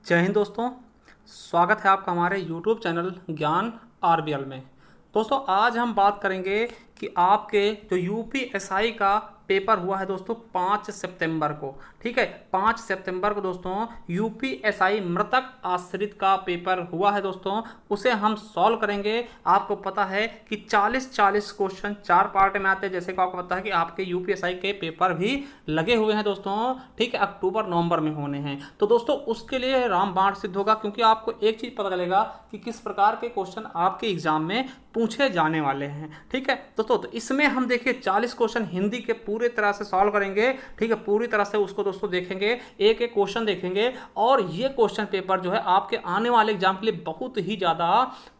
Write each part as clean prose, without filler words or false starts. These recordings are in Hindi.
जय हिंद दोस्तों। स्वागत है आपका हमारे YouTube चैनल ज्ञान आरबीएल में। दोस्तों आज हम बात करेंगे कि आपके जो यूपीएसआई का पेपर हुआ है दोस्तों 5 सितंबर को। ठीक है, 5 सितंबर को दोस्तों यूपीएसआई मृतक आश्रित का पेपर हुआ है दोस्तों, उसे हम सॉल्व करेंगे। आपको पता है कि 40-40 क्वेश्चन 4 पार्ट में आते हैं, जैसे कि आपको पता है कि आपके यूपीएसआई के पेपर भी लगे हुए हैं दोस्तों। ठीक है, अक्टूबर नवंबर में होने हैं, तो दोस्तों उसके लिए रामबाण सिद्ध होगा, क्योंकि आपको एक चीज पता चलेगा कि किस प्रकार के क्वेश्चन आपके एग्जाम में पूछे जाने वाले हैं। ठीक है दोस्तों, तो इसमें हम देखिए 40 क्वेश्चन हिंदी के पूरी तरह से सॉल्व करेंगे। ठीक है, पूरी तरह से उसको दोस्तों देखेंगे, एक एक क्वेश्चन देखेंगे, और ये क्वेश्चन पेपर जो है आपके आने वाले एग्जाम के लिए बहुत ही ज्यादा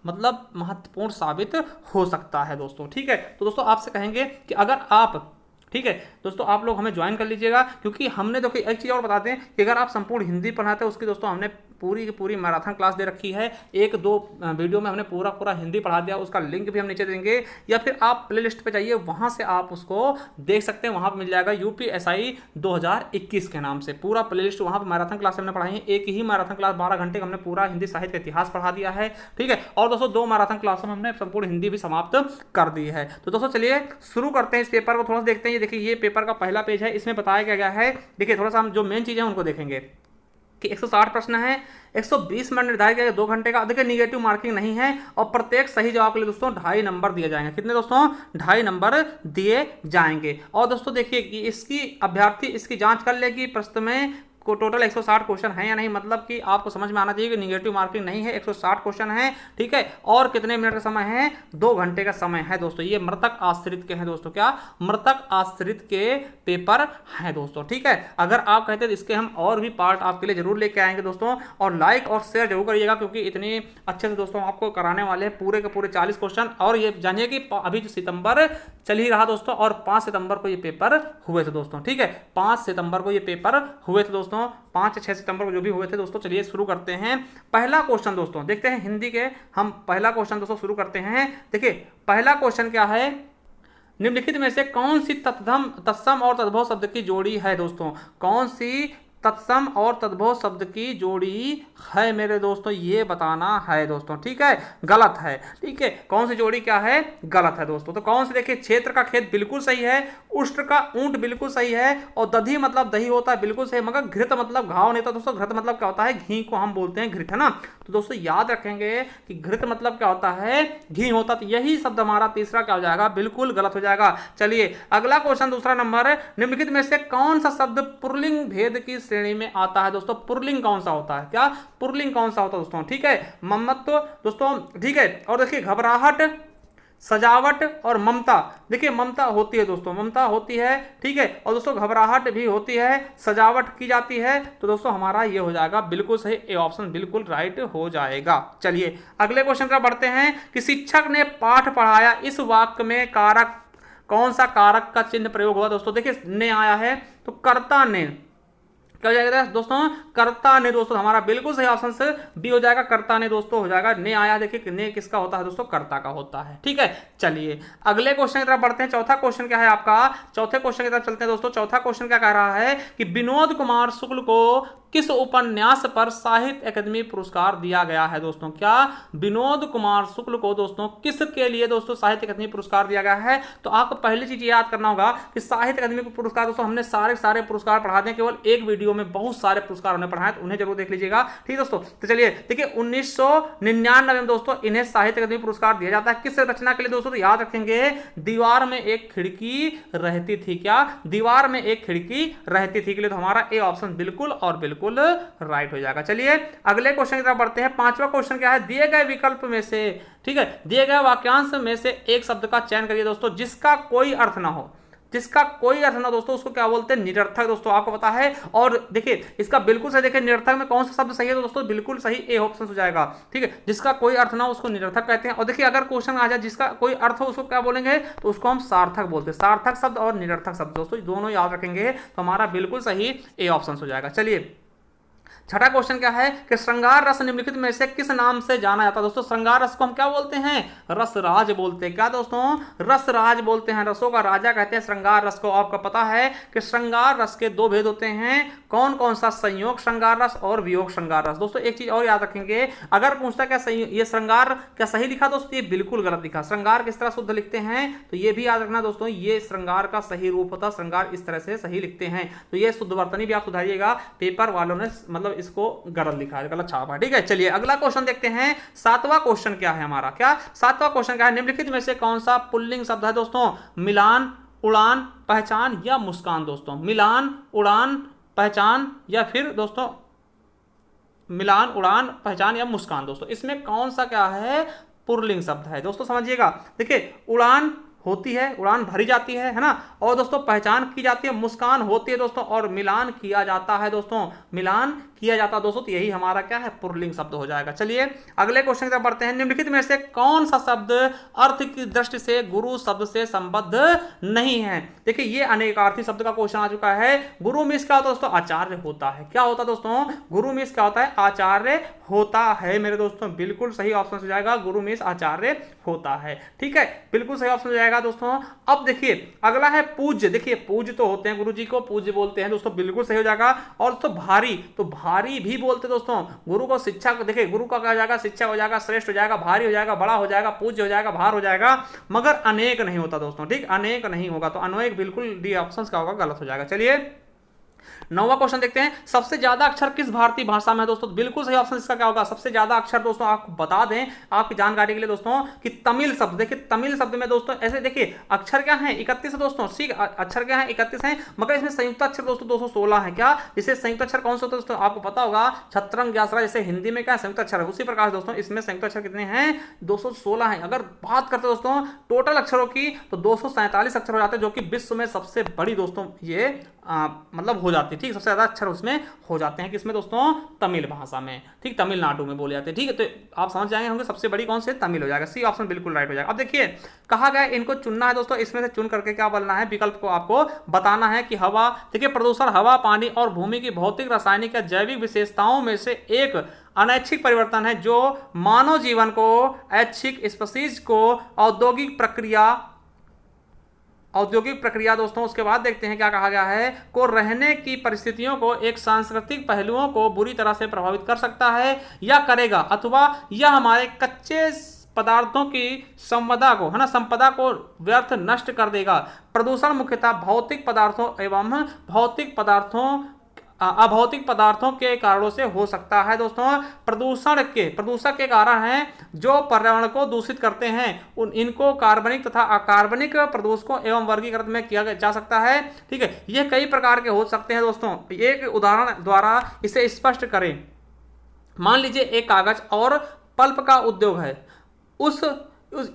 मतलब महत्वपूर्ण साबित हो सकता है दोस्तों। ठीक है, तो दोस्तों आपसे कहेंगे कि अगर आप, ठीक है दोस्तों, आप लोग हमें ज्वाइन कर लीजिएगा, क्योंकि हमने देखिए एक चीज़ और बताते हैं कि अगर आप संपूर्ण हिंदी पढ़ाते हैं उसकी दोस्तों हमने पूरी की पूरी मैराथन क्लास दे रखी है। 1-2 वीडियो में हमने पूरा हिंदी पढ़ा दिया, उसका लिंक भी हम नीचे देंगे, या फिर आप प्ले लिस्ट पर जाइए, वहाँ से आप उसको देख सकते हैं। वहाँ पर मिल जाएगा यूपीएसआई 2021 के नाम से पूरा प्ले लिस्ट। वहाँ पर मैराथन क्लास हमने पढ़ाई है, एक ही मैराथन क्लास 12 घंटे का हमने पूरा हिंदी साहित्य का इतिहास पढ़ा दिया है। ठीक है, और दोस्तों 2 मैराथन क्लासों में हमने संपूर्ण हिंदी भी समाप्त कर दी है। तो दोस्तों चलिए शुरू करते हैं इस पेपर को, थोड़ा सा देखते हैं। ये देखिए, ये पेपर का पहला पेज है, इसमें बताया गया है। देखिए थोड़ा सा हम जो मेन चीज़ है उनको देखेंगे कि 160 प्रश्न है, 120 मिनट निर्धारित किया 2 घंटे का। देखिए निगेटिव मार्किंग नहीं है, और प्रत्येक सही जवाब के लिए दोस्तों 2.5 नंबर दिए जाएंगे। कितने दोस्तों? 2.5 नंबर दिए जाएंगे। और दोस्तों देखिए कि इसकी अभ्यर्थी इसकी जांच कर ले कि प्रश्न में को टोटल 160 क्वेश्चन है या नहीं, मतलब कि आपको समझ में आना चाहिए कि निगेटिव मार्किंग नहीं है, 160 क्वेश्चन है। ठीक है, और कितने मिनट का समय है? 2 घंटे का समय है दोस्तों। ये मृतक आश्रित के हैं दोस्तों, क्या मृतक आश्रित के पेपर हैं दोस्तों। ठीक है, अगर आप कहते हैं तो इसके हम और भी पार्ट आपके लिए जरूर लेके आएंगे दोस्तों, और लाइक और शेयर जरूर करिएगा, क्योंकि इतनी अच्छे से दोस्तों आपको कराने वाले हैं पूरे के पूरे 40 क्वेश्चन। और ये जानिए कि अभी जो सितंबर चल ही रहा दोस्तों, और 5 सितंबर को ये पेपर हुए थे दोस्तों। ठीक है, 5 सितंबर को ये पेपर हुए थे दोस्तों, 5-6 सितंबर को जो भी हुए थे दोस्तों। चलिए शुरू करते हैं। पहला क्वेश्चन दोस्तों देखते हैं हिंदी के, हम पहला क्वेश्चन दोस्तों शुरू करते हैं। देखिए पहला क्वेश्चन क्या है? निम्नलिखित में से कौन सी तत्सम और तद्भव शब्द की जोड़ी है दोस्तों? कौन सी तत्सम और तद्भव शब्द की जोड़ी है मेरे दोस्तों, ये बताना है दोस्तों। ठीक है, गलत है। ठीक है, कौन सी जोड़ी क्या है? गलत है दोस्तों। तो कौन सी? देखिए क्षेत्र का खेत बिल्कुल सही है, उष्ट्र का ऊंट बिल्कुल सही है, और दधी मतलब दही होता है बिल्कुल सही, मगर घृत मतलब घाव नहीं होता दोस्तों। घृत मतलब क्या होता है? घी को हम बोलते हैं घृत, है ना। तो दोस्तों याद रखेंगे कि घृत मतलब क्या होता है? घी होता। तो यही शब्द हमारा तीसरा क्या हो जाएगा? बिल्कुल गलत हो जाएगा। चलिए अगला क्वेश्चन, दूसरा नंबर, निम्नलिखित में से कौन सा शब्द पुल्लिंग भेद की श्रेणी में आता है दोस्तों? पुल्लिंग कौन सा होता है? क्या पुल्लिंग कौन सा होता है दोस्तों? ठीक है, ममत्व दोस्तों। ठीक है, और देखिए घबराहट, सजावट और ममता। देखिए ममता होती है दोस्तों, ममता होती है। ठीक है, और दोस्तों घबराहट भी होती है, सजावट की जाती है। तो दोस्तों हमारा ये हो जाएगा बिल्कुल सही, ए ऑप्शन बिल्कुल राइट हो जाएगा। चलिए अगले क्वेश्चन पर बढ़ते हैं कि शिक्षक ने पाठ पढ़ाया, इस वाक्य में कारक, कौन सा कारक का चिन्ह प्रयोग हुआ दोस्तों? देखिए ने आया है तो कर्ता ने क्या हो जाएगा दोस्तों? कर्ता ने दोस्तों, हमारा बिल्कुल सही ऑप्शन से बी हो जाएगा, कर्ता ने दोस्तों हो जाएगा। ने आया, देखिए ने किसका होता है दोस्तों? कर्ता का होता है। ठीक है, चलिए अगले क्वेश्चन की तरफ बढ़ते हैं। चौथा क्वेश्चन क्या है आपका? चौथे क्वेश्चन की तरफ चलते हैं दोस्तों। चौथा क्वेश्चन क्या कह रहा है कि विनोद कुमार शुक्ल को किस उपन्यास पर साहित्य अकादमी पुरस्कार दिया गया है दोस्तों? क्या विनोद कुमार शुक्ल को दोस्तों किसके लिए दोस्तों साहित्य अकादमी पुरस्कार दिया गया है? तो आपको पहली चीज याद करना होगा कि साहित्य अकादमी पुरस्कार दोस्तों हमने सारे पुरस्कार पढ़ा दें, केवल एक वीडियो में बहुत सारे पुरस्कार हमने पढ़ाए, तो उन्हें जरूर देख लीजिएगा। ठीक दोस्तों, तो चलिए देखिए 1999 में दोस्तों इन्हें साहित्य अकादमी पुरस्कार दिया जाता है। किस रचना के लिए दोस्तों? तो याद रखेंगे, दीवार में एक खिड़की रहती थी। क्या? दीवार में एक खिड़की रहती थी के लिए। तो हमारा ए ऑप्शन बिल्कुल और बिल्कुल राइट हो जाएगा। चलिए अगले क्वेश्चन की तरफ बढ़ते हैं। पांचवा क्वेश्चन क्या है? दिए गए विकल्प में से, ठीक है, दिए गए वाक्यांश में से एक शब्द का चयन करिए दोस्तों जिसका कोई अर्थ ना हो। जिसका कोई अर्थ ना दोस्तों उसको क्या बोलते हैं? निरर्थक दोस्तों, आपको पता है। और देखिए इसका बिल्कुल सही, देखिए निरर्थक में कौन सा शब्द सही है तो दोस्तों बिल्कुल सही ए ऑप्शन हो जाएगा। ठीक है, जिसका कोई अर्थ ना हो उसको निरर्थक कहते हैं। और देखिए अगर क्वेश्चन आ जाए जिसका कोई अर्थ हो उसको क्या बोलेंगे? तो उसको हम सार्थक बोलते हैं। सार्थक शब्द और निरर्थक शब्द दोस्तों दोनों याद रखेंगे, तो हमारा बिल्कुल सही ए ऑप्शन हो जाएगा। चलिए छठा क्वेश्चन क्या है कि श्रृंगार रस निम्नलिखित में से किस नाम से जाना जाता है। दोस्तों श्रृंगार रस को हम क्या बोलते हैं, रसराज बोलते हैं। क्या दोस्तों, रसराज बोलते हैं, रसों का राजा कहते हैं श्रृंगार रस को। आपको पता है कि श्रृंगार रस के दो भेद होते हैं, कौन कौन सा, संयोग श्रृंगार रस और वियोग श्रृंगार रस। दोस्तों एक चीज और याद रखेंगे, अगर पूछता क्या ये श्रृंगार क्या सही लिखा दोस्तों, ये बिल्कुल गलत लिखा। श्रृंगार किस तरह शुद्ध लिखते हैं तो ये भी याद रखना दोस्तों, ये श्रृंगार का सही रूप होता, श्रृंगार इस तरह से सही लिखते हैं। तो ये शुद्ध वर्तनी भी आप सुधारिएगा, पेपर वालों ने मतलब इसको गलत लिखा है, गलत छापा। ठीक है, चलिए अगला क्वेश्चन देखते हैं। सातवां क्वेश्चन क्या है हमारा, क्या सातवां क्वेश्चन क्या है, निम्नलिखित में से कौन सा पुल्लिंग शब्द है दोस्तों, मिलान, उड़ान, पहचान या मुस्कान। दोस्तों मिलान, उड़ान, पहचान या फिर दोस्तों मिलान, उड़ान, पहचान या मुस्कान। दोस्तों इसमें कौन सा क्या है, पुल्लिंग शब्द है। दोस्तों समझिएगा, देखिए उड़ान होती है, उड़ान भरी जाती है ना, और दोस्तों पहचान की जाती है, मुस्कान होती है दोस्तों, और मिलान किया जाता है दोस्तों, मिलान किया जाता है दोस्तों। तो यही हमारा क्या है, पुल्लिंग शब्द हो जाएगा। चलिए अगले क्वेश्चन की तरफ बढ़ते हैं। निम्नलिखित में से कौन सा शब्द अर्थ की दृष्टि से गुरु शब्द से संबद्ध नहीं है। देखिए ये अनेकार्थी शब्द का क्वेश्चन आ चुका है। गुरु मीन्स क्या होता है दोस्तों, आचार्य होता है। क्या होता है दोस्तों, गुरु मीन्स क्या होता है, आचार्य होता है मेरे दोस्तों। बिल्कुल सही ऑप्शन हो जाएगा, गुरु मीन्स आचार्य होता है। ठीक है, बिल्कुल सही ऑप्शन हो जाएगा दोस्तों। अब देखिए अगला है पूज्य। देखिए पूज्य तो होते हैं, गुरु जी को पूज्य बोलते हैं दोस्तों, बिल्कुल सही हो जाएगा। और दोस्तों भारी, तो भारी भी बोलते दोस्तों, गुरु को शिक्षा, देखिए गुरु का क्या हो जाएगा, शिक्षा हो जाएगा, श्रेष्ठ हो जाएगा, भारी हो जाएगा, बड़ा हो जाएगा, पूज्य हो जाएगा, भार हो जाएगा, मगर अनेक नहीं होता दोस्तों। ठीक, अनेक नहीं होगा, तो अनेक बिल्कुल डी ऑप्शन का होगा, गलत हो जाएगा। चलिए नौवां क्वेश्चन देखते हैं। सबसे ज्यादा अक्षर किस भारतीय भाषा में है दोस्तों, बिल्कुल सही ऑप्शन इसका क्या होगा, सबसे ज्यादा अक्षर दोस्तों आपको बता दें आपकी जानकारी के लिए दोस्तों कि तमिल शब्द। देखिए तमिल शब्द में दोस्तों ऐसे देखिए अक्षर क्या है, 31 है दोस्तों। ठीक, अक्षर क्या है, 31 है, मगर इसमें संयुक्त अक्षर दोस्तों 216 है। क्या, जैसे संयुक्त अक्षर कौन सा होता है दोस्तों, आपको पता होगा छत्रंग व्यासरा, जैसे हिंदी में क्या संयुक्त अक्षर है, उसी प्रकार दोस्तों इसमें संयुक्त अक्षर कितने हैं, 216 है। अगर बात करते दोस्तों टोटल अक्षरों की तो 247 अक्षर हो जाते हैं, जो कि विश्व में सबसे बड़ी दोस्तों ये मतलब हो जाती है। ठीक, सबसे ज्यादा अक्षर उसमें हो जाते हैं किसमें दोस्तों, तमिल भाषा में। ठीक, तमिलनाडु में बोले जाते हैं। ठीक है, तो आप समझ जाएंगे होंगे सबसे बड़ी कौन सी, तमिल हो जाएगा। सी ऑप्शन बिल्कुल राइट हो जाएगा। अब देखिए कहा गया इनको चुनना है दोस्तों, इसमें से चुन करके क्या बोलना है, विकल्प को आपको बताना है कि हवा, देखिए प्रदूषण हवा, पानी और भूमि की भौतिक, रासायनिक या जैविक विशेषताओं में से एक अनैच्छिक परिवर्तन है जो मानव जीवन को, ऐच्छिक स्पीशीज को, औद्योगिक प्रक्रिया दोस्तों, उसके बाद देखते हैं क्या कहा गया है, को रहने की परिस्थितियों को, एक सांस्कृतिक पहलुओं को बुरी तरह से प्रभावित कर सकता है या करेगा, अथवा यह हमारे कच्चे पदार्थों की संपदा को, है ना, संपदा को व्यर्थ नष्ट कर देगा। प्रदूषण मुख्यतः भौतिक पदार्थों एवं अभौतिक पदार्थों के कारणों से हो सकता है दोस्तों। प्रदूषक के कारण हैं जो पर्यावरण को दूषित करते हैं, इनको कार्बनिक तथा अकार्बनिक प्रदूषकों एवं वर्गीकृत में किया जा सकता है। ठीक है, ये कई प्रकार के हो सकते हैं दोस्तों। एक उदाहरण द्वारा इसे स्पष्ट करें। मान लीजिए एक कागज और पल्प का उद्योग है,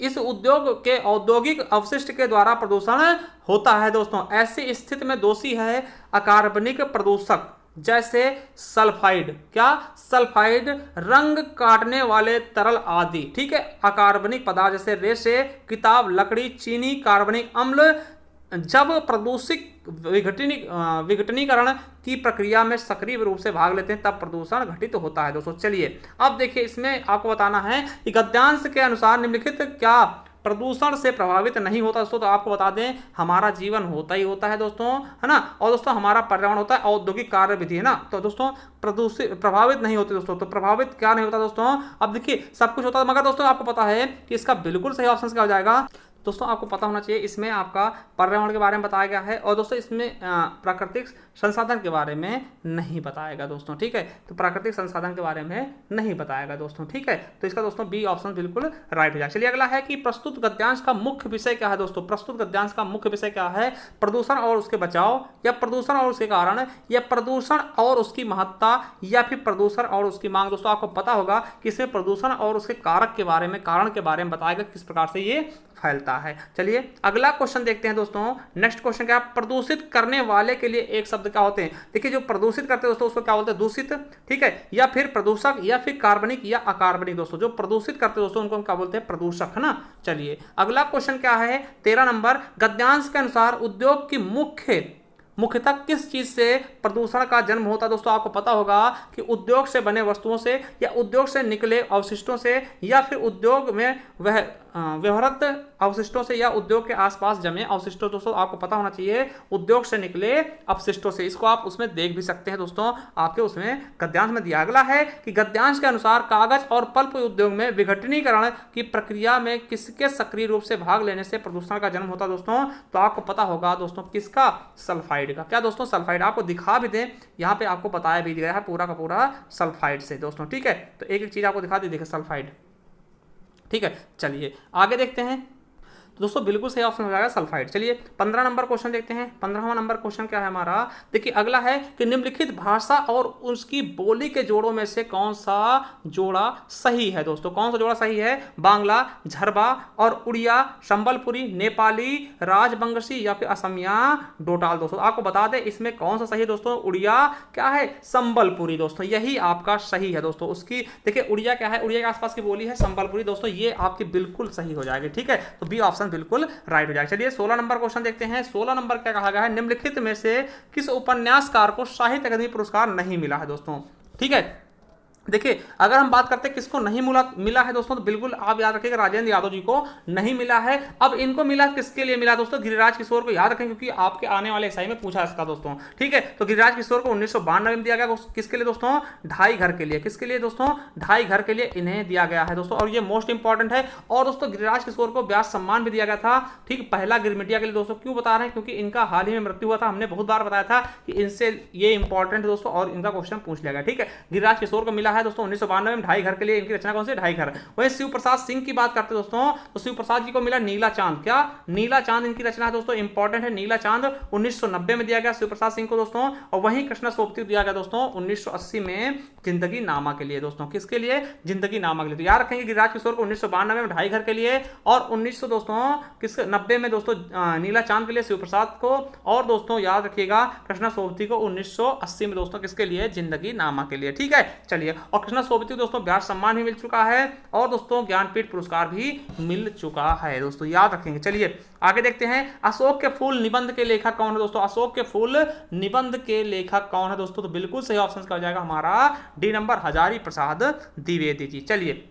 इस उद्योग के औद्योगिक अवशिष्ट के द्वारा प्रदूषण होता है दोस्तों। ऐसी स्थिति में दोषी है अकार्बनिक प्रदूषक जैसे सल्फाइड, क्या, सल्फाइड, रंग काटने वाले तरल आदि। ठीक है, अकार्बनिक पदार्थ जैसे रेशे, किताब, लकड़ी, चीनी, कार्बनिक अम्ल जब प्रदूषित विघटनीकरण की प्रक्रिया में सक्रिय रूप से भाग लेते हैं तब प्रदूषण घटित होता है दोस्तों। चलिए अब देखिए इसमें आपको बताना है कि गद्यांश के अनुसार निम्नलिखित क्या प्रदूषण से प्रभावित नहीं होता दोस्तों। तो आपको बता दें हमारा जीवन होता ही होता है दोस्तों, है ना, और दोस्तों हमारा पर्यावरण होता है, औद्योगिक कार्य विधि है ना, तो दोस्तों प्रभावित नहीं होते दोस्तों। तो प्रभावित क्या नहीं होता दोस्तों, अब देखिए सब कुछ होता है, मगर दोस्तों आपको पता है कि इसका बिल्कुल सही ऑप्शन क्या हो जाएगा दोस्तों, आपको पता होना चाहिए इसमें आपका पर्यावरण के बारे में बताया गया है, और दोस्तों इसमें प्राकृतिक संसाधन के बारे में नहीं बताएगा दोस्तों। ठीक है, तो प्राकृतिक संसाधन के बारे में नहीं बताएगा दोस्तों। ठीक है, तो इसका दोस्तों बी ऑप्शन बिल्कुल राइट हो जाएगा। चलिए अगला है कि प्रस्तुत गद्यांश का मुख्य विषय क्या है दोस्तों। प्रस्तुत गद्यांश का मुख्य विषय क्या है, प्रदूषण और उसके बचाव, या प्रदूषण और उसके कारण, या प्रदूषण और उसकी महत्ता, या फिर प्रदूषण और उसकी मांग। दोस्तों आपको पता होगा कि इसमें प्रदूषण और उसके कारक के बारे में, कारण के बारे में बताएगा किस प्रकार से ये फैलता है। चलिए अगला क्वेश्चन देखते हैं दोस्तों। नेक्स्ट क्वेश्चन क्या, प्रदूषित करने वाले के लिए एक शब्द क्या होते हैं। देखिए जो प्रदूषित करते हैं दोस्तों उसको क्या बोलते हैं, दूषित। ठीक है, या फिर प्रदूषक, या फिर कार्बनिक या अकार्बनिक। दोस्तों जो प्रदूषित करते हैं दोस्तों उनको हम क्या बोलते हैं, प्रदूषक, है ना। चलिए अगला क्वेश्चन क्या है, 13 नंबर, गद्यांश के अनुसार उद्योग की मुख्य मुख्यतः किस चीज से प्रदूषण का जन्म होता है दोस्तों? आपको पता होगा कि उद्योग से बने वस्तुओं से, या उद्योग से निकले अवशिष्टों से, या फिर उद्योग में वह व्यवहारत अवशिष्टों से, या उद्योग के आसपास जमे अवशिष्टों। दोस्तों आपको पता होना चाहिए उद्योग से निकले अपशिष्टों से। इसको आप उसमें देख भी सकते हैं दोस्तों, आपके उसमें गद्यांश में दिया। अगला है कि गद्यांश के अनुसार कागज और पल्प उद्योग में विघटनीकरण की प्रक्रिया में किसके सक्रिय रूप से भाग लेने से प्रदूषण का जन्म होता है दोस्तों? तो आपको पता होगा दोस्तों किसका? सल्फाइड का। क्या दोस्तों? सल्फाइड। आपको दिखा भी दें, यहाँ पे आपको बताया भी गया है पूरा का पूरा सल्फाइड से दोस्तों, ठीक है। तो एक एक चीज आपको दिखा दी, देखिए सल्फाइड, ठीक है। चलिए आगे देखते हैं। तो दोस्तों बिल्कुल सही ऑप्शन हो जाएगा सल्फाइड। चलिए 15 नंबर क्वेश्चन देखते हैं। 15वां नंबर क्वेश्चन क्या है हमारा? देखिए अगला है कि निम्नलिखित भाषा और उसकी बोली के जोड़ों में से कौन सा जोड़ा सही है दोस्तों? कौन सा जोड़ा सही है? बांग्ला, झरबा और उड़िया, संबलपुरी, नेपाली, राजबंगशी या फिर असमिया डोटाल। दोस्तों आपको बता दें इसमें कौन सा सही है दोस्तों? उड़िया क्या है? संबलपुरी दोस्तों, यही आपका सही है दोस्तों। उसकी देखिए उड़िया क्या है? उड़िया के आसपास की बोली है संबलपुरी दोस्तों, ये आपकी बिल्कुल सही हो जाएगी, ठीक है। तो बी ऑप्शन बिल्कुल राइट हो जाएगा। चलिए 16 नंबर क्वेश्चन देखते हैं। 16 नंबर क्या कहा गया है? निम्नलिखित में से किस उपन्यासकार को साहित्य अकादमी पुरस्कार नहीं मिला है दोस्तों? ठीक है, देखिए अगर हम बात करते हैं किसको नहीं मिला है दोस्तों, तो बिल्कुल आप याद रखिएगा राजेंद्र यादव जी को नहीं मिला है। अब इनको मिला किसके लिए मिला दोस्तों? गिरिराज किशोर को याद रखें, क्योंकि आपके आने वाले एसआई में पूछा सकता दोस्तों, ठीक है। तो गिरिराज किशोर को 1992 में दिया गया। किसके लिए दोस्तों? ढाई घर के लिए। किसके लिए दोस्तों? ढाई घर के लिए इन्हें दिया गया है दोस्तों, और ये मोस्ट इंपॉर्टेंट है। और दोस्तों गिरिराज किशोर को व्यास सम्मान भी दिया गया था, ठीक, पहला गिरमिटिया के लिए दोस्तों। क्यों बता रहे हैं? क्योंकि इनका हाल ही में मृत्यु हुआ था। हमने बहुत बार बताया था कि इनसे ये इंपॉर्टेंट दोस्तों, और इनका क्वेश्चन पूछ लिया गया, ठीक है। गिरिराज किशोर को मिला है दोस्तों 1992 में ढाई घर के लिए। इनकी रचना कौन सी? ढाई घर। वहीं शिव प्रसाद सिंह की बात करते हैं दोस्तों, तो शिव प्रसाद जी को मिला नीला चांद। क्या? नीला चांद इनकी रचना है दोस्तों, इंपॉर्टेंट है। नीला चांद 1990 में दिया गया शिव प्रसाद सिंह को दोस्तों। और वहीं कृष्णा सोबती दिया गया दोस्तों 1980 में जिंदगी नामा के लिए दोस्तों। किसके लिए? जिंदगी नामा के लिए। तो याद रखेंगे गिरिराज किशोर को 1992 में ढाई घर के लिए, और 1900 दोस्तों किस 90 में दोस्तों नीला चांद के लिए शिव प्रसाद को, और दोस्तों याद रखिएगा कृष्णा सोबती को 1980 में दोस्तों किसके लिए? जिंदगी नामा के लिए, ठीक है। चलिए, और कृष्णा सोबती दोस्तों व्यास सम्मान भी मिल चुका है, और दोस्तों ज्ञानपीठ पुरस्कार भी मिल चुका है दोस्तों, याद रखेंगे। चलिए आगे देखते हैं। अशोक के फूल निबंध के लेखक कौन है दोस्तों? अशोक के फूल निबंध के लेखक कौन है दोस्तों? तो बिल्कुल सही ऑप्शन का हो जाएगा हमारा डी नंबर, हजारी प्रसाद द्विवेदी जी। चलिए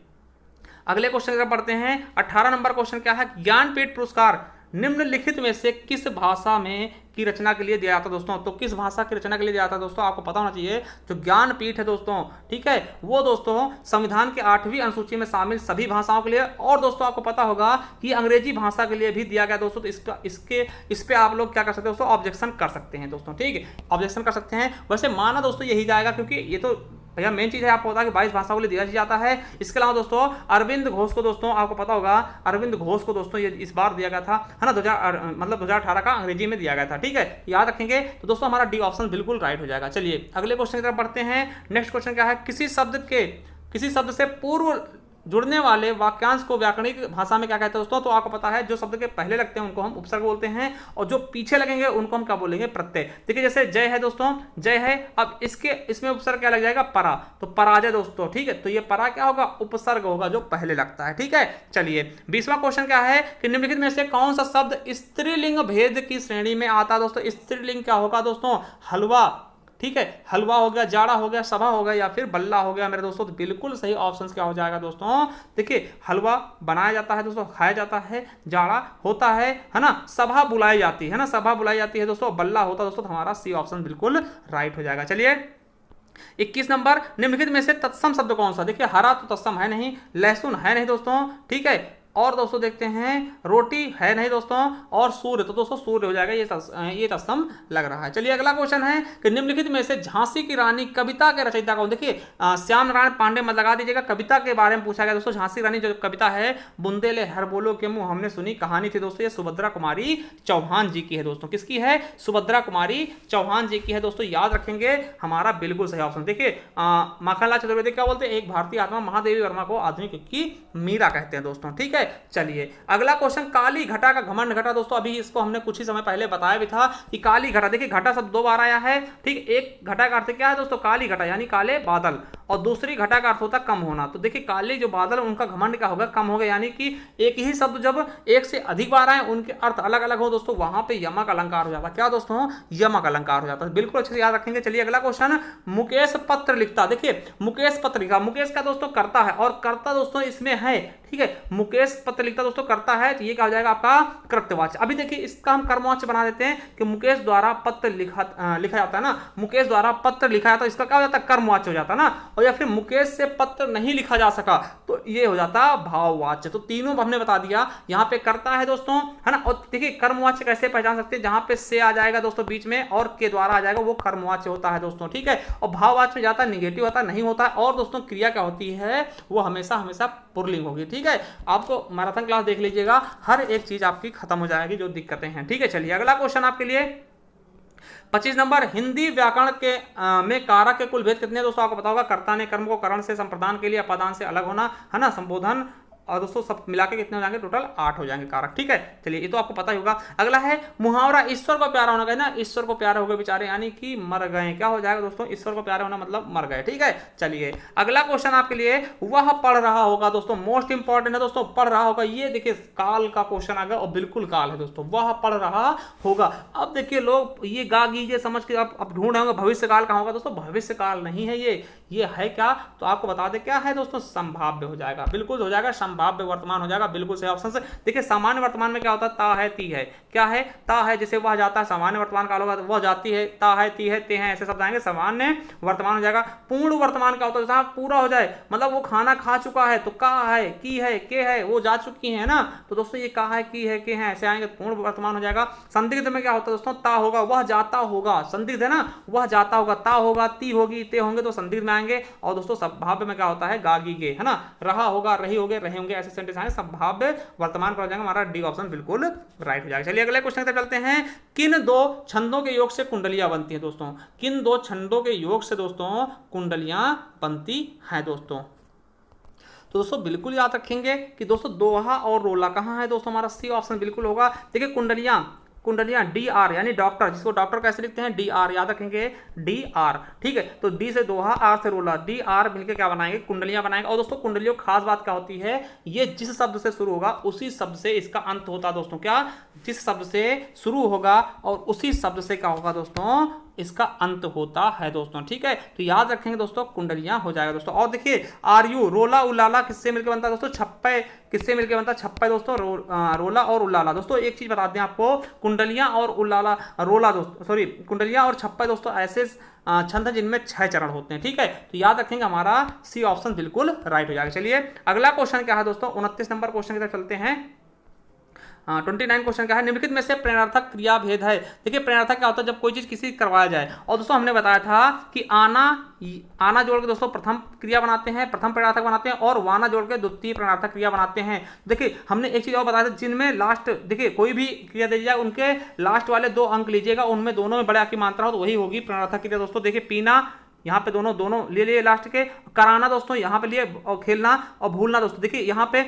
अगले क्वेश्चन की पढ़ते हैं। 18 नंबर क्वेश्चन क्या है? ज्ञानपीठ पुरस्कार निम्नलिखित में से किस भाषा में की रचना के लिए दिया जाता है दोस्तों? तो किस भाषा की रचना के लिए दिया जाता है दोस्तों? आपको पता होना चाहिए जो ज्ञानपीठ है दोस्तों, ठीक है, वो दोस्तों संविधान के 8वीं अनुसूची में शामिल सभी भाषाओं के लिए, और दोस्तों आपको पता होगा कि अंग्रेजी भाषा के लिए भी दिया गया दोस्तों। तो इस पे आप लोग क्या कर सकते हैं दोस्तों? ऑब्जेक्शन कर सकते हैं दोस्तों, ठीक है, ऑब्जेक्शन कर सकते हैं। वैसे माना दोस्तों यही जाएगा, क्योंकि ये तो भैया मेन चीज है, आपको पता है कि 22 भाषाओं के लिए दिया जाता है। इसके अलावा दोस्तों अरविंद घोष को दोस्तों, आपको पता होगा अरविंद घोष को दोस्तों ये इस बार दिया गया था, है ना, 2018 का अंग्रेजी में दिया गया था, ठीक है, याद रखेंगे। तो दोस्तों हमारा डी ऑप्शन बिल्कुल राइट हो जाएगा। चलिए अगले क्वेश्चन की तरफ बढ़ते हैं। नेक्स्ट क्वेश्चन क्या है? किसी शब्द से पूर्व जुड़ने वाले वाक्यांश को व्याकरणिक भाषा में क्या कहते हैं दोस्तों? तो आपको पता है जो शब्द के पहले लगते हैं उनको हम उपसर्ग बोलते हैं, और जो पीछे लगेंगे उनको हम क्या बोलेंगे? प्रत्यय। देखिए जैसे जय है दोस्तों, जय है, अब इसमें उपसर्ग क्या लग जाएगा? परा, तो पराजय दोस्तों, ठीक है। तो ये परा क्या होगा? उपसर्ग होगा जो पहले लगता है, ठीक है। चलिए 20वां क्वेश्चन क्या है कि निम्नलिखित में से कौन सा शब्द स्त्रीलिंग भेद की श्रेणी में आता है दोस्तों? स्त्रीलिंग क्या होगा दोस्तों? हलवा, ठीक है, हलवा हो गया, जाड़ा हो गया, सभा हो गया, या फिर बल्ला हो गया मेरे दोस्तों। तो बिल्कुल सही ऑप्शन क्या हो जाएगा दोस्तों? देखिए हलवा बनाया जाता है दोस्तों, खाया जाता है, जाड़ा होता है ना, सभा बुलाई जाती है ना, सभा बुलाई जाती है दोस्तों, बल्ला होता है दोस्तों। तो हमारा सी ऑप्शन बिल्कुल राइट हो जाएगा। चलिए 21 नंबर, निम्नलिखित में से तत्सम शब्द कौन सा? देखिए हरा तो तत्सम है नहीं, लहसुन है नहीं दोस्तों, ठीक है, और दोस्तों देखते हैं रोटी है नहीं दोस्तों, और सूर्य, तो दोस्तों सूर्य हो जाएगा, ये तत्सम लग रहा है। चलिए अगला क्वेश्चन है कि निम्नलिखित में से झांसी की रानी कविता के रचयिता कौन? देखिए श्याम नारायण पांडे मत लगा दीजिएगा, कविता के बारे में पूछा गया दोस्तों। झांसी रानी जो कविता है, बुंदेले हर बोलो के मुंह हमने सुनी कहानी थी दोस्तों, ये सुभद्रा कुमारी चौहान जी की है दोस्तों। किसकी है? सुभद्रा कुमारी चौहान जी की है दोस्तों, याद रखेंगे, हमारा बिल्कुल सही ऑप्शन। देखिए माखनलाल चतुर्वेदी क्या बोलते हैं? एक भारतीय आत्मा महादेवी वर्मा को आधुनिक की मीरा कहते हैं दोस्तों, ठीक है। चलिए अगला क्वेश्चन, काली घटा का घमंड घटा दोस्तों, अभी इसको हमने कुछ ही समय पहले बताया भी था कि काली घटा, देखिए घटा शब्द 2 बार आया है, ठीक। एक घटा का अर्थ क्या है दोस्तों? काली घटा यानी काले बादल, और दूसरी घटा का अर्थ होता है कम होना। तो देखिए काले जो बादल उनका घमंड क्या होगा, कम हो गया, यानी कि एक ही शब्द जब एक से अधिक बार आए उनके अर्थ अलग अलग हो दोस्तों, वहां पे यमक अलंकार हो जाता है। क्या दोस्तों, यमक अलंकार हो जाता है। बिल्कुल अच्छे से याद रखेंगे। चलिए अगला क्वेश्चन, मुकेश पत्र लिखता। देखिए मुकेश पत्र लिखा, मुकेश का दोस्तों करता है और करता दोस्तों इसमें है, ठीक है, मुकेश पत्र लिखता दोस्तों करता है, तो ये क्या हो जाएगा आपका कृत्यवाच्य। अभी देखिए इसका हम कर्मवाच्य बना देते हैं कि मुकेश द्वारा पत्र लिखा जाता है ना, मुकेश द्वारा पत्र लिखा जाता है, इसका क्या हो जाता है, कर्मवाच्य हो जाता है ना। और या फिर मुकेश से पत्र नहीं लिखा जा सका तो ये हो जाता है भाववाच्य। तो तीनों हमने बता दिया। यहाँ पे करता है दोस्तों, है ना। और देखिए कर्मवाच्य कैसे पहचान सकते हैं, जहां पे से आ जाएगा दोस्तों बीच में और के द्वारा आ जाएगा, वो कर्मवाच्य होता है दोस्तों, ठीक है। और भाववाच्य में जाता है निगेटिव होता है, नहीं होता है। और दोस्तों क्रिया क्या होती है, वो हमेशा हमेशा पुल्लिंग होगी, ठीक है। आपको मैराथन क्लास देख लीजिएगा, हर एक चीज आपकी खत्म हो जाएगी जो दिक्कतें हैं, ठीक है। चलिए अगला क्वेश्चन आपके लिए 25 नंबर, हिंदी व्याकरण के में कारक के कुल भेद कितने हैं दोस्तों, आपको पता होगा। कर्ता ने कर्म को करण से संप्रदान के लिए अपादान से अलग होना, है ना, संबोधन, और दोस्तों सब मिला के कितने हो जाएंगे, टोटल 8 हो जाएंगे कारक, ठीक है। चलिए ये तो आपको पता ही होगा। अगला है मुहावरा, ईश्वर को प्यारा होना, ना ईश्वर को प्यारे हो गए बेचारे, यानी कि मर गए। क्या हो जाएगा दोस्तों, ईश्वर को प्यारे होना मतलब मर गए, ठीक है। चलिए अगला क्वेश्चन आपके लिए, वह पढ़ रहा होगा दोस्तों, मोस्ट इंपॉर्टेंट है दोस्तों, पढ़ रहा होगा। ये देखिए काल का क्वेश्चन आ गया और बिल्कुल काल है दोस्तों, वह पढ़ रहा होगा। अब देखिए लोग ये गा गीजिए समझ के अब ढूंढ रहे होंगे भविष्य काल कहाँ होगा दोस्तों, भविष्य काल नहीं है ये है क्या, तो आपको बता दें क्या है दोस्तों, संभाव्य हो जाएगा, बिल्कुल हो जाएगा, संभाव्य वर्तमान हो जाएगा, बिल्कुल सही ऑप्शन से। देखिए सामान्य वर्तमान में क्या होता है, ता है ती है, क्या है, ता है, जैसे वह जाता है, सामान्य वर्तमान काल होगा, वह जाती है, ता है ती है ते हैं, ऐसे शब्द आएंगे, सामान्य वर्तमान हो जाएगा। पूर्ण वर्तमान का होता है जहां पूरा हो जाए, मतलब वो खाना खा चुका है, तो का है, की है, के है, वो जा चुकी है ना, तो दोस्तों ये का है, की है, के हैं, ऐसे आएंगे, पूर्ण वर्तमान हो जाएगा। संदिग्ध में क्या होता है दोस्तों, ता होगा, वह जाता होगा, संदिग्ध है ना, वह जाता होगा, ता होगा, ती होगी, ते होंगे, तो संदिग्ध में आएंगे। और दोस्तों संभाव्य में क्या होता है, गागी गे, है ना, रहा होगा, रही होगे, रहे होंगे, ऐसे सेंटेंस आएंगे, संभाव्य वर्तमान का हो जाएगा हमारा डी ऑप्शन, बिल्कुल राइट हो जाएगा। चलिए अगले क्वेश्चन की तरफ चलते हैं, किन दो छंदों के योग से कुंडलियां बनती हैं दोस्तों, किन दो छंदों के योग से दोस्तों कुंडलियां बनती हैं दोस्तों। तो दोस्तों बिल्कुल याद रखेंगे कि दोस्तों दोहा और रोला कहाँ है दोस्तों, हमारा सी ऑप्शन बिल्कुल होगा। देखिए कुंडलियां डी आर यानी डॉक्टर, जिसको डॉक्टर कैसे लिखते हैं, डी आर, याद रखेंगे डी आर, ठीक है। तो डी से दोहा, आर से रोला, डी आर मिलकर क्या बनाएंगे, कुंडलियां बनाएंगे। और दोस्तों कुंडलियों खास बात क्या होती है, ये जिस शब्द से शुरू होगा उसी शब्द से इसका अंत होता है दोस्तों, क्या, जिस शब्द से शुरू होगा और उसी शब्द से क्या होगा दोस्तों, इसका अंत होता है दोस्तों, ठीक है। तो याद रखेंगे दोस्तों, कुंडलियां हो जाएगा दोस्तों। और देखिए आरयू, रोला उलाला किससे मिलकर बनता है दोस्तों, छप्पे किससे मिलकर बनता है, छप्पे दोस्तों, रोला और उलाला। दोस्तों एक चीज बता दें आपको, कुंडलियां और उलाला, रोला दोस्तों, सॉरी, कुंडलियां और छप्पे दोस्तों ऐसे छंद है जिनमें 6 चरण होते हैं, ठीक है। तो याद रखेंगे हमारा सी ऑप्शन बिल्कुल राइट हो जाएगा। चलिए अगला क्वेश्चन क्या है दोस्तों, 29 नंबर क्वेश्चन की तरफ चलते हैं। 29 क्वेश्चन क्या है, निम्नलिखित में से प्रेरणार्थक क्रिया भेद है। देखिए प्रेरणार्थक क्या होता है, जब कोई चीज किसी करवाया जाए। और दोस्तों हमने बताया था कि आना जोड़ के दोस्तों प्रथम क्रिया बनाते हैं, प्रथम प्रेरणार्थक बनाते हैं, और वाना जोड़ के द्वितीय प्रेरणार्थक क्रिया बनाते हैं। देखिए हमने एक चीज और बताया था, जिनमें लास्ट, देखिए कोई भी क्रिया दे जाए उनके लास्ट वाले 2 अंक लीजिएगा, उनमें दोनों में बड़े आ की मात्रा हो तो वही होगी प्रेरणार्थक क्रिया दोस्तों। देखिए पीना यहाँ पे दोनों ले लिए लास्ट के, कराना दोस्तों यहाँ पे लिए, और खेलना और भूलना दोस्तों। देखिए यहाँ पे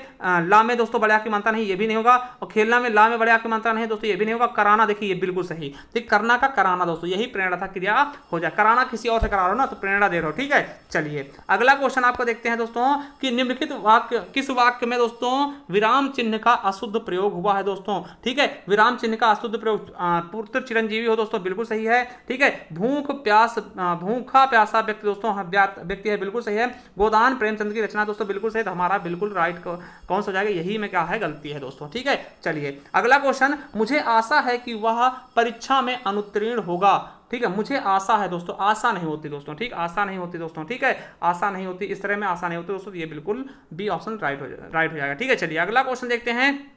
ला में दोस्तों बड़े आ की मात्रा नहीं, ये भी नहीं होगा, और खेलना में ला में बड़े आ की मात्रा नहीं दोस्तों, ये भी नहीं होगा। कराना देखिए ये बिल्कुल सही, ठीक, करना का कराना दोस्तों, यही प्रेरणा क्रिया हो जाए। कराना किसी और से करा रहे हो ना तो प्रेरणा दे रहे हो, ठीक है। चलिए अगला क्वेश्चन आपको देखते हैं दोस्तों, कि निम्नलिखित वाक्य, किस वाक्य में दोस्तों विराम चिन्ह का अशुद्ध प्रयोग हुआ है दोस्तों, ठीक है। विराम चिन्ह का अशुद्ध प्रयोग, पुत्र चिरंजीवी हो दोस्तों, बिल्कुल सही है, ठीक है। भूखा प्यासा व्यक्ति दोस्तों व्यक्ति है, बिल्कुल सही है। गोदान प्रेमचंद की रचना दोस्तों, बिल्कुल सही। तो हमारा बिल्कुल राइट कौन सा हो जाएगा, यही में क्या है, गलती है दोस्तों, ठीक है। चलिए अगला क्वेश्चन, मुझे आशा है कि वह परीक्षा में अनुत्तीर्ण होगा, ठीक है। मुझे आशा है दोस्तों, आशा नहीं होती दोस्तों, ठीक, आशा नहीं होती दोस्तों, ठीक है, आशा नहीं होती, इस तरह में आशा नहीं होती दोस्तों, ये बिल्कुल बी ऑप्शन राइट हो जाएगा, ठीक है। चलिए अगला क्वेश्चन देखते हैं,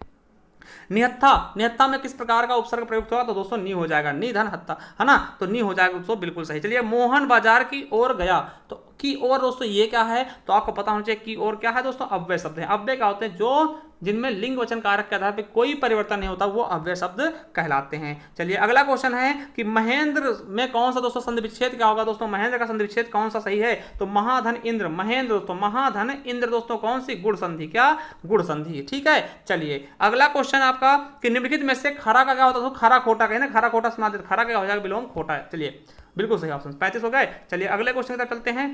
निहत्था में किस प्रकार का उपसर्ग प्रयुक्त होगा, तो दोस्तों नी हो जाएगा, नी धन हत्था, है ना, तो नी हो जाएगा दोस्तों, बिल्कुल सही। चलिए मोहन बाजार की ओर गया, तो की ओर दोस्तों ये क्या है, तो आपको पता होना चाहिए की ओर क्या है दोस्तों, अव्यय शब्द है। अव्यय क्या होते हैं, जो जिनमें लिंग वचन कारक के आधार पर कोई परिवर्तन नहीं होता, वो अव्यय शब्द कहलाते हैं। चलिए अगला क्वेश्चन है कि महेंद्र में कौन सा दोस्तों संधि विच्छेद क्या होगा दोस्तों, महेंद्र का संधि विच्छेद कौन सा सही है, तो महाधन इंद्र, महेंद्र दोस्तों, महाधन इंद्र दोस्तों, कौन सी, गुण संधि, क्या, गुण संधि, ठीक है। चलिए अगला क्वेश्चन आपका, कि निम्नलिखित में से खरा का क्या होता है, खरा खोटा कहे ना, खरा खोटा सुना देते, खरा क्या हो जाएगा, विलोम खोटा है। चलिए बिल्कुल सही ऑप्शन 35 हो गए। चलिए अगले क्वेश्चन की तरफ चलते हैं।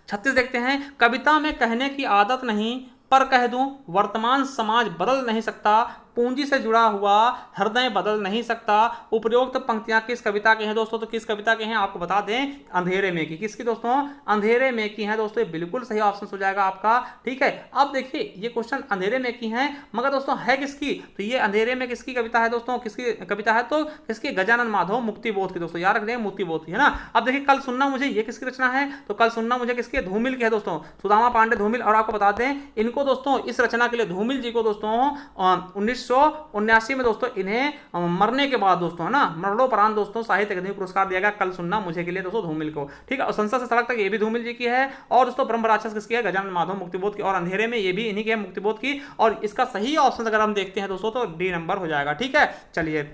36 देखते हैं, कविता में कहने की आदत नहीं पर कह दूं, वर्तमान समाज बदल नहीं सकता, पूंजी से जुड़ा हुआ हृदय बदल नहीं सकता। उपरोक्त पंक्तियां किस कविता की हैं दोस्तों? तो किस कविता की हैं आपको बता दें, अंधेरे में की। किसकी दोस्तों? अंधेरे में की है दोस्तों। ये बिल्कुल सही ऑप्शन हो जाएगा आपका। ठीक है, अब देखिए ये क्वेश्चन अंधेरे में की है, मगर दोस्तों है किसकी? तो ये अंधेरे में किसकी कविता है दोस्तों? किसकी कविता है? तो किसकी? गजानन माधव मुक्तिबोध की दोस्तों। याद रख दें, मुक्तिबोध की है ना। अब देखिए कल सुनना मुझे, ये किसकी रचना है? तो कल सुनना मुझे किसकी है? धूमिल की है दोस्तों, सुदामा पांडे धूमिल। और आपको बता दें इनको दोस्तों, इस रचना के लिए धूमिल जी को दोस्तों 1979 में दोस्तों इन्हें मरने के बाद दोस्तों, है ना, मरणोपरांत दोस्तों साहित्य अकादमी पुरस्कार दिया गया कल सुनना मुझे के लिए दोस्तों, धूमिल को। ठीक है, और संसद से सड़क तक ये भी धूमिल जी की है। और दोस्तों ब्रह्म राक्षस किसकी है? गजानन माधव मुक्तिबोध की। और अंधेरे में ये भी इन्हीं की है, मुक्तिबोध की। और इसका सही ऑप्शन अगर हम देखते हैं दोस्तों तो डी नंबर हो जाएगा। ठीक है, चलिए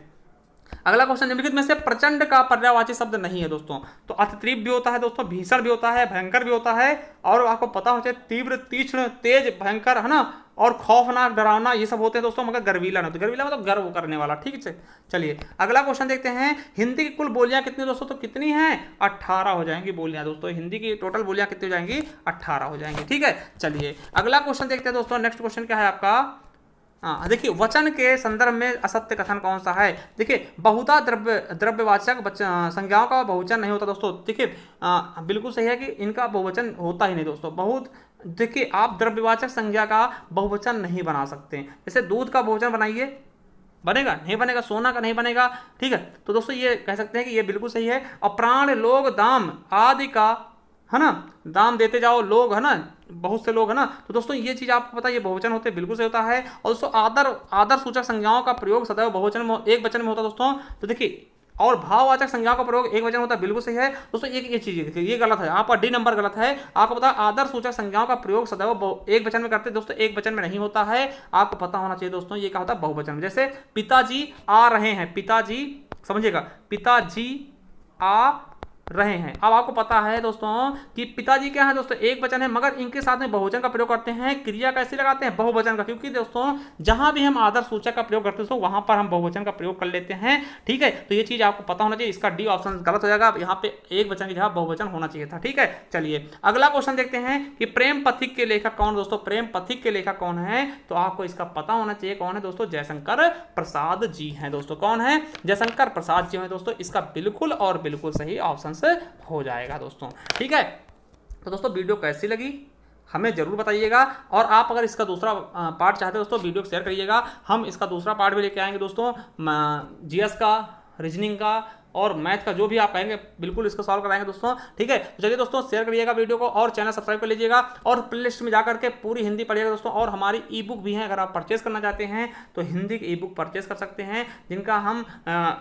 अगला क्वेश्चन, निम्नलिखित में से प्रचंड का पर्यायवाची शब्द नहीं है दोस्तों। तो अतितीव्र भी होता है दोस्तों, भीषण भी होता है, भयंकर भी होता है, और आपको पता होना चाहिए तीव्र, तीक्ष्ण, तेज, भयंकर, है ना, और खौफनाक, डरावना, ये सब होते हैं दोस्तों, मगर गर्वीला नहीं। तो गर्वीला मतलब गर्व करने वाला। ठीक है, चलिए अगला क्वेश्चन देखते हैं, हिंदी की कुल बोलियां कितनी दोस्तों? तो कितनी हैं? 18 हो जाएंगी बोलियां दोस्तों। हिंदी की टोटल बोलियां कितनी हो जाएंगी? 18 हो जाएंगी। ठीक है, चलिए अगला क्वेश्चन देखते हैं दोस्तों। नेक्स्ट क्वेश्चन क्या है आपका? देखिए वचन के संदर्भ में असत्य कथन कौन सा है? देखिए बहुधा द्रव्यवाचक संज्ञाओं का बहुवचन नहीं होता दोस्तों। देखिए बिल्कुल सही है कि इनका बहुवचन होता ही नहीं दोस्तों। बहुत देखिए आप द्रव्यवाचक संज्ञा का बहुवचन नहीं बना सकते। जैसे दूध का बहुवचन बनाइए, बनेगा? नहीं बनेगा। सोना का नहीं बनेगा। ठीक है, तो दोस्तों ये कह सकते हैं कि ये बिल्कुल सही है। अप्राण, लोग, दाम आदि का, है ना, दाम देते जाओ, लोग, है ना, बहुत से लोग, है ना। तो दोस्तों ये चीज आपको पता है, ये बहुवचन होते हैं, बिल्कुल सही होता है। और दोस्तों आदर सूचक संज्ञाओं का प्रयोग सदैव बहुवचन में, एक वचन में होता है दोस्तों। तो देखिए और भाववाचक संज्ञाओं का प्रयोग एक वचन होता है, बिल्कुल सही है दोस्तों। ये चीज देखिए ये गलत है, आपका डी नंबर गलत है। आपको पता है आदर सूचक संज्ञाओं का प्रयोग सदैव एक वचन में करते हैं दोस्तों, एक वचन में नहीं होता है। आपको पता होना चाहिए दोस्तों ये क्या होता है? बहुवचन में। जैसे पिताजी आ रहे हैं, पिताजी, समझिएगा, पिताजी आ रहे हैं। अब आपको पता है दोस्तों कि पिताजी क्या है दोस्तों? एक वचन है, मगर इनके साथ में बहुवचन का प्रयोग करते हैं। क्रिया कैसे लगाते हैं? बहुवचन का, क्योंकि दोस्तों जहां भी हम आदर सूचक का प्रयोग करते हैं तो वहां पर हम बहुवचन का प्रयोग कर लेते हैं। ठीक है, तो ये चीज आपको पता होना चाहिए। इसका डी ऑप्शन गलत हो जाएगा, यहाँ पे एक वचन की जगह बहुवचन होना चाहिए था। ठीक है, चलिए अगला क्वेश्चन देखते हैं कि प्रेम पथिक के लेखक कौन दोस्तों? प्रेम पथिक के लेखक कौन है? तो आपको इसका पता होना चाहिए कौन है दोस्तों? जयशंकर प्रसाद जी हैं दोस्तों। कौन है? जयशंकर प्रसाद जी हैं दोस्तों। इसका बिल्कुल और बिल्कुल सही ऑप्शन हो जाएगा दोस्तों। ठीक है, तो दोस्तों वीडियो कैसी लगी हमें जरूर बताइएगा। और आप अगर इसका दूसरा पार्ट चाहते हो दोस्तों, वीडियो को शेयर करिएगा। हम इसका दूसरा पार्ट भी लेके आएंगे दोस्तों, जीएस का, रीजनिंग का और मैथ का, जो भी आप कहेंगे बिल्कुल इसको सॉल्व कराएंगे दोस्तों। ठीक है, तो चलिए दोस्तों शेयर करिएगा वीडियो को और चैनल सब्सक्राइब कर लीजिएगा और प्लेलिस्ट में जाकर के पूरी हिंदी पढ़िएगा दोस्तों। और हमारी ई बुक भी है, अगर आप परचेज करना चाहते हैं तो हिंदी की ई बुक परचेज कर सकते हैं, जिनका हम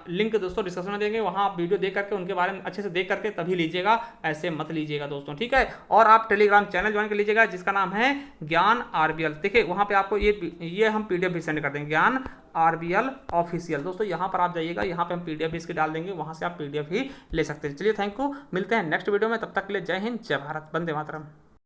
लिंक दोस्तों डिस्क्रिप्शन में देंगे। वहाँ आप वीडियो देख करके उनके बारे में अच्छे से देख करके तभी लीजिएगा, ऐसे मत लीजिएगा दोस्तों। ठीक है, और आप टेलीग्राम चैनल ज्वाइन कर लीजिएगा जिसका नाम है ज्ञान RBL। देखिए वहाँ पे आपको ये हम PDF भी सेंड कर देंगे, ज्ञान RBL ऑफिशियल दोस्तों। यहाँ पर आप जाइएगा, यहाँ पे हम PDF भी इसकी डाल देंगे, वहाँ से आप PDF ही ले सकते हैं। चलिए थैंक यू, मिलते हैं नेक्स्ट वीडियो में। तब तक के लिए जय हिंद, जय भारत, वंदे मातरम।